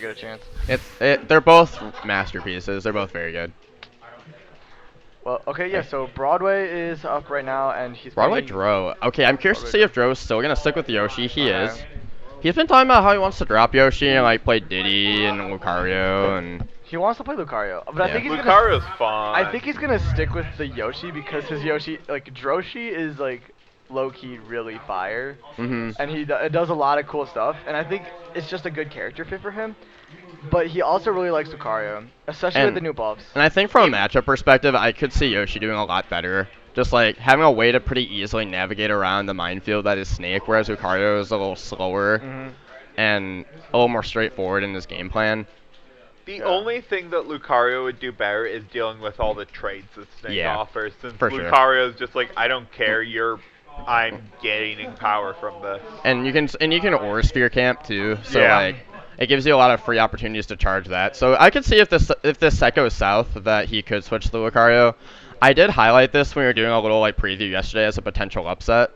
get a chance. They're both masterpieces. They're both very good. Well, okay, yeah. Okay. So Broadway is up right now, and he's Broadway playing Dro. Okay, I'm curious to Broadway. see if Dro's still gonna stick with Yoshi. He Okay. is. He's been talking about how he wants to drop Yoshi and like play Diddy and Lucario and He wants to play Lucario, but I yeah. think he's gonna. Lucario's I fun. think he's gonna stick with the Yoshi because his Yoshi, like Droshi, is like low key really fire, Mhm. and it does a lot of cool stuff. And I think it's just a good character fit for him. But he also really likes Lucario, especially with the And new buffs. and I think from a matchup perspective, I could see Yoshi doing a lot better. Just like having a way to pretty easily navigate around the minefield that is Snake, whereas Lucario is a little slower Mhm. and a little more straightforward in his game plan. The Yeah. only thing that Lucario would do better is dealing with all the trades that Snake Yeah, offers, since for sure. Lucario's just like, I don't care, I'm gaining power from this. And you can Aura Sphere camp too, so Yeah. like it gives you a lot of free opportunities to charge that. So I could see if this set goes south that he could switch to Lucario. I did highlight this when we were doing a little like preview yesterday as a potential upset.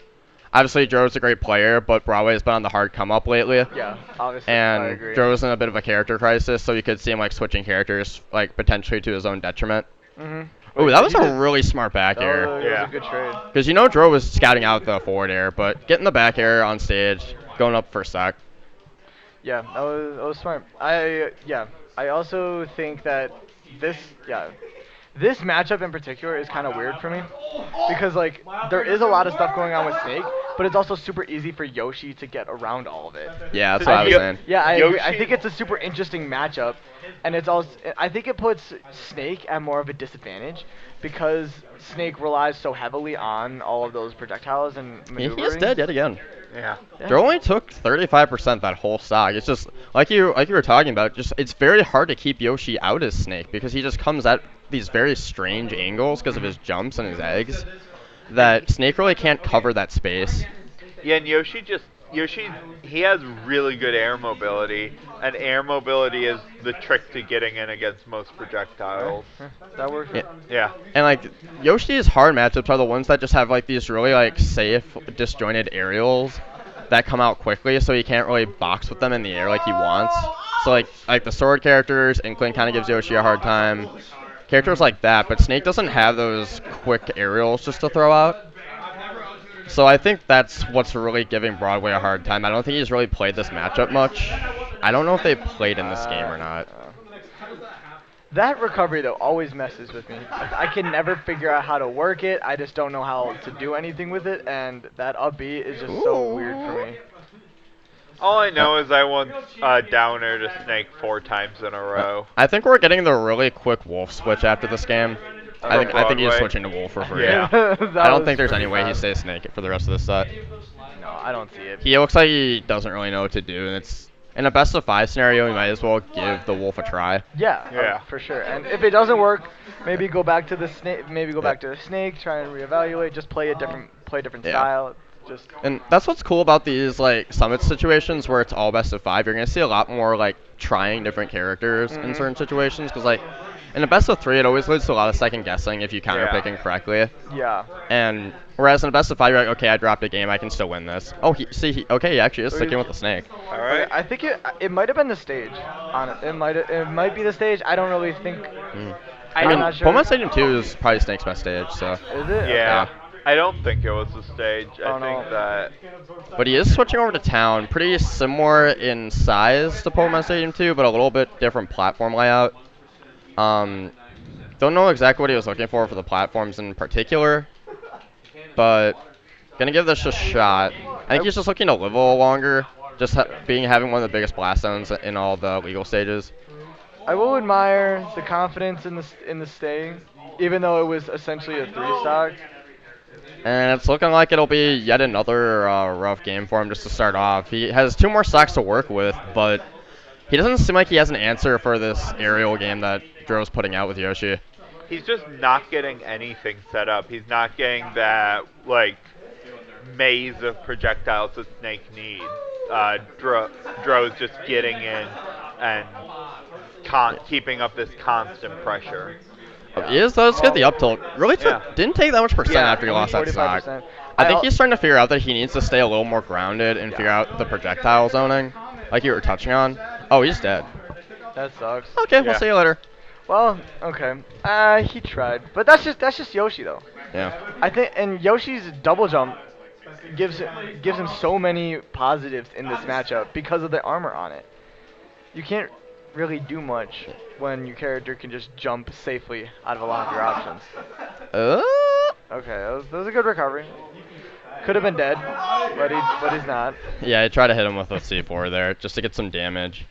Obviously, Dro's a great player, but Broadway's been on the hard come up lately. Yeah, obviously, I And agree. Dro's in a bit of a character crisis, so you could see him like switching characters like potentially to his own detriment. Mhm. Ooh, Wait, that did was he a just? really smart back That air. was Yeah. a good trade. Because Dro was scouting out the forward air, but getting the back air on stage, going up for a sec. Yeah, that was smart. I also think that this yeah this matchup in particular is kind of weird for me because like there is a lot of stuff going on with Snake, but it's also super easy for Yoshi to get around all of it. Yeah, that's So what I was think saying. yeah, I agree. I Yoshi, think it's a super interesting matchup, and it's also I think it puts Snake at more of a disadvantage because Snake relies so heavily on all of those projectiles and He is maneuvering. dead yet again. yeah. Dro Yeah. only took 35% that whole stock. It's just like you were talking about. Just it's very hard to keep Yoshi out as Snake because he just comes at these very strange angles because of his jumps and his eggs. That Snake really can't cover that space. Yeah, and Yoshi, he has really good air mobility, and air mobility is the trick to getting in against most Okay. projectiles. Yeah, that works. Yeah. Yeah. And like Yoshi's hard matchups are the ones that just have like these really like safe, disjointed aerials that come out quickly, so he can't really box with them in the air like he wants. So like the sword characters, Inkling kind of gives Yoshi a hard time. Characters like that, but Snake doesn't have those quick aerials just to throw out. So I think that's what's really giving Broadway a hard time. I don't think he's really played this matchup much. I don't know if they played in this game or not. That recovery though always messes with me. I can never figure out how to work it. I just don't know how to do anything with it, and that up B is just so weird for Ooh. me. All I Uh, know is I want downer to Snake 4 times in a row. I think we're getting the really quick Wolf switch after this game. I From think I think he's Broadway. switching to Wolf for free. Yeah. That I don't was think there's pretty any way he bad. stays Snake for the rest of this set. No, I don't see it. He looks like he doesn't really know what to do, and it's in a best of 5 scenario. We might as well give the Wolf a try. Yeah, Yeah. for sure. And if it doesn't work, maybe go back to the snake. Maybe go Yeah. back to the snake. Try and reevaluate. Just play a different Yeah. style. Just And that's what's cool about these like summit situations where it's all best of 5. You're gonna see a lot more like trying different characters in certain situations because like in a best of 3 it always leads to a lot of second guessing if you counter Yeah. pick incorrectly. yeah. And whereas in a best of 5 you're like, okay, I dropped a game, I can still win this. Oh, okay, he actually is sticking with the snake. All Okay, right. I think it might have been the stage. On it, it might be the stage. I don't really think. Mm. I I mean, I'm not sure. Pokemon Stadium 2 is probably Snake's best stage, so. Is it? Yeah. Okay. I don't think it was the stage. Oh, I no. think that. But he is switching over to Town, pretty similar in size to Pokemon Stadium 2, but a little bit different platform layout. Um, don't know exactly what he was looking for the platforms in particular, but gonna give this a shot. I think he's just looking to live a little longer, just having one of the biggest blast zones in all the legal stages. I will admire the confidence in the stay, even though it was essentially a 3 stock. And it's looking like it'll be yet another rough game for him just to start off. He has 2 more stocks to work with, but he doesn't seem like he has an answer for this aerial game that Dro's putting out with Yoshi. He's just not getting anything set up. He's not getting that, like, maze of projectiles that Snake needs. Dro's just getting in and keeping up this constant pressure. He does get the up tilt. Really Yeah. didn't take that much percent Yeah, after he lost that stock. 45%. I think he's starting to figure out that he needs to stay a little more grounded and Yeah. figure out the projectile zoning, like you were touching on. Oh, he's dead. That sucks. Okay, we'll Yeah. see you later. Well, okay. He tried, but that's just Yoshi though. Yeah. I think, and Yoshi's double jump gives him so many positives in this matchup because of the armor on it. You can't really do much when your character can just jump safely out of a lot of your options. Uh, Okay, that was a good recovery. Could have been dead, but he's not. yeah, I try to hit him with a C4 there just to get some damage.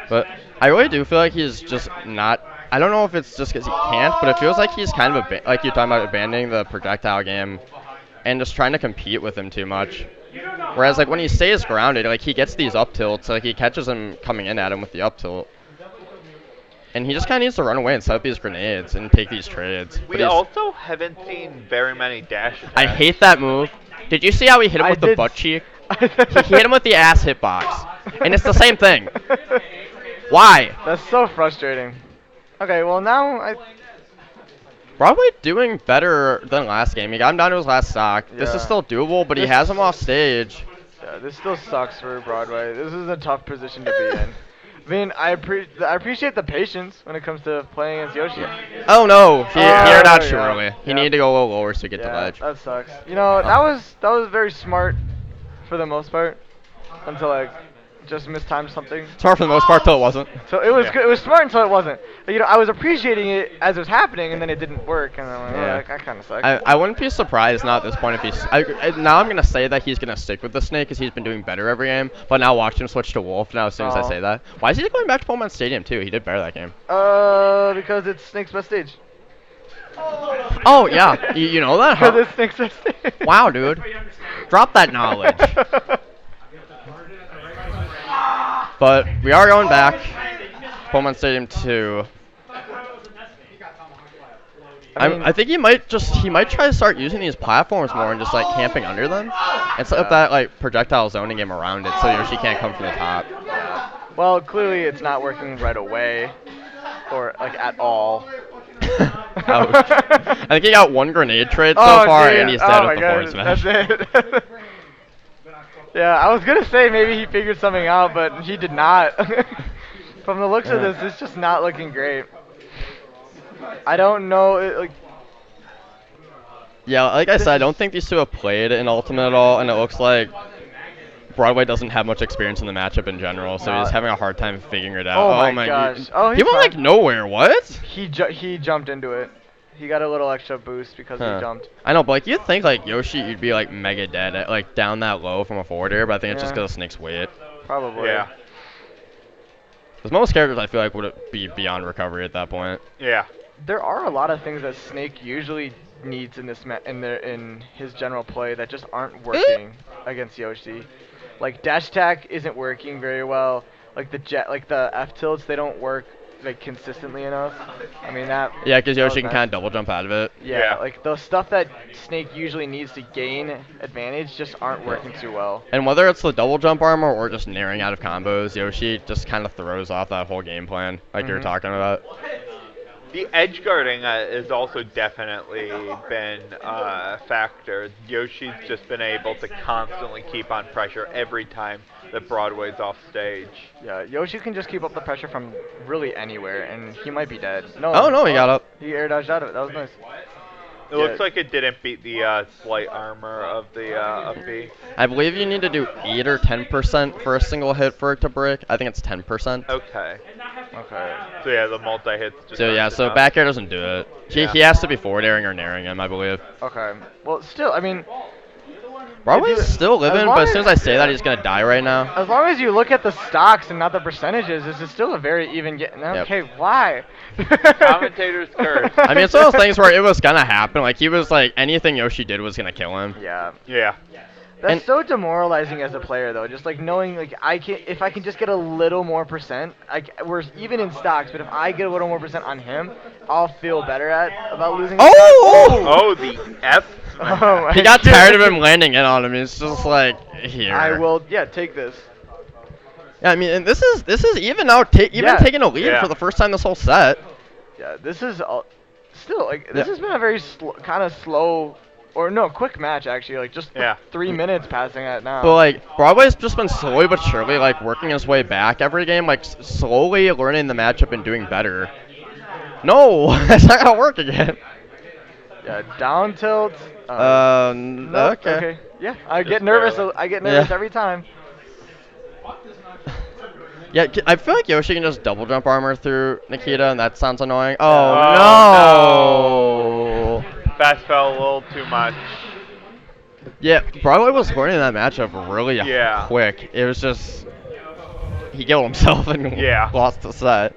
But I really do feel like he's just not. I don't know if it's just because he can't, but it feels like he's kind of like you're talking about abandoning the projectile game and just trying to compete with him too much. Whereas like when he stays grounded, like he gets these up tilts, like he catches him coming in at him with the up tilt. And he just kind of needs to run away and set up these grenades and take these trades. But We he's, also haven't seen very many dash attacks. I hate that move. Did you see how he hit him I with the did butt cheek? He hit him with the ass hitbox. And it's the same thing. Why? That's so frustrating. Okay, well now Broadway doing better than last game. He got him down to his last stock. This is Yeah. still doable, but he This- has him off stage. Yeah, this still sucks for Broadway. This is a tough position to be in. I mean, I appreciate the patience when it comes to playing against Yoshi. Oh no, he aired out too yeah. early. He Yeah. needed to go a little lower to get the Yeah, ledge. that sucks. You know, that was very smart for the most part until I just mistimed something. Smart for the most part till it wasn't. So it was Yeah. good. It was smart until it wasn't. You know, I was appreciating it as it was happening, and then it didn't work, and I'm like, Yeah. that kind of sucks. I wouldn't be surprised now at this point if he's. Now I'm going to say that he's going to stick with the snake because he's been doing better every game. But now watch him switch to wolf now as soon as I Oh. say that. Why is he going back to Pokemon Stadium too? He did better that game. Because it's Snake's best stage. Oh, yeah. You know that, Because huh? it's Snake's best stage. Wow, dude. Drop that knowledge. But we are going back. Pokemon Stadium 2. I think he might try to start using these platforms more and just like camping under them instead of that like projectile zoning him around it so Yoshi can't come from the top. Well, clearly it's not working right away, or like at all. Ouch. I think he got one grenade trade so Oh, far dude. and he's Oh dead my with the force God, smash. that's it. Yeah, I was gonna say maybe he figured something out, but he did not. From the looks of Yeah. this, it's just not looking great. I don't know, like, Yeah, like I said, I don't think these two have played in Ultimate at all, and it looks like Broadway doesn't have much experience in the matchup in general, so he's having a hard time figuring it out. Oh my gosh. Oh, he's he went fine. like nowhere. What? he jumped into it. He got a little extra boost because Huh. he jumped. I know, but like you'd think like Yoshi, you'd be like mega dead at like down that low from a forward air, but I think it's just Yeah. because of Snake's weight. Probably. Yeah. Because most characters I feel like would be beyond recovery at that point. Yeah. There are a lot of things that Snake usually needs in this in his general play that just aren't working against Yoshi. Like dash attack isn't working very well. Like the F tilts, they don't work like consistently enough. I mean that. Yeah, because that was Yoshi can nice. kind of double jump out of it. Yeah, Yeah. like the stuff that Snake usually needs to gain advantage just aren't working too well. And whether it's the double jump armor or just naring out of combos, Yoshi just kind of throws off that whole game plan, like you were Mhm. talking about. The edge guarding has also definitely been a factor. Yoshi's just been able to constantly keep on pressure every time that Broadway's off stage. Yeah, Yoshi can just keep up the pressure from really anywhere, and he might be dead. No. Oh no, he got up. He air dodged out of it. That was nice. It looks like it didn't beat the slight armor of the up B. I believe you need to do 8 or 10% for a single hit for it to break. I think it's 10%. Okay. Okay. So yeah, the multi-hits just So yeah, aren't so enough. back air doesn't do it. Yeah. He has to be forward airing or naring him, I believe. Okay. Well, still, I mean, Broadway's you- still living, as long but as soon as I say that, yeah. he's gonna die right now. as long as you look at the stocks and not the percentages, this is still a very even game. Yep. Okay, why? Commentator's curse. I mean, it's one of those things where it was gonna happen. Like he was like anything Yoshi did was gonna kill him. Yeah. Yeah. That's And- so demoralizing as a player, though. Just like knowing, like if I can just get a little more percent, we're even in stocks. But if I get a little more percent on him, I'll feel better about losing. Oh! Oh, the F. Oh my He got tired of goodness. him landing in on him. It's just like here. I will. Yeah, take this. Yeah, I mean, and this is even now. Even Yeah. taking a lead Yeah. for the first time this whole set. Yeah, this is still like this Yeah. has been a very kind of slow Or no, quick match actually, like just Yeah. 3 minutes passing it now. But like Broadway's just been slowly but surely like working his way back every game, like slowly learning the matchup and doing better. No, that's not gonna work again. Yeah, down tilt. Nope. Okay. Okay. Yeah, I Just get nervous. barely. I get nervous Yeah. every time. Yeah, I feel like Yoshi can just double jump armor through Nikita, and that sounds annoying. Oh, Oh, no! Fast fell a little too much. Yeah, Broadway was learning that matchup really Yeah. quick. It was just he killed himself and Yeah. lost the set.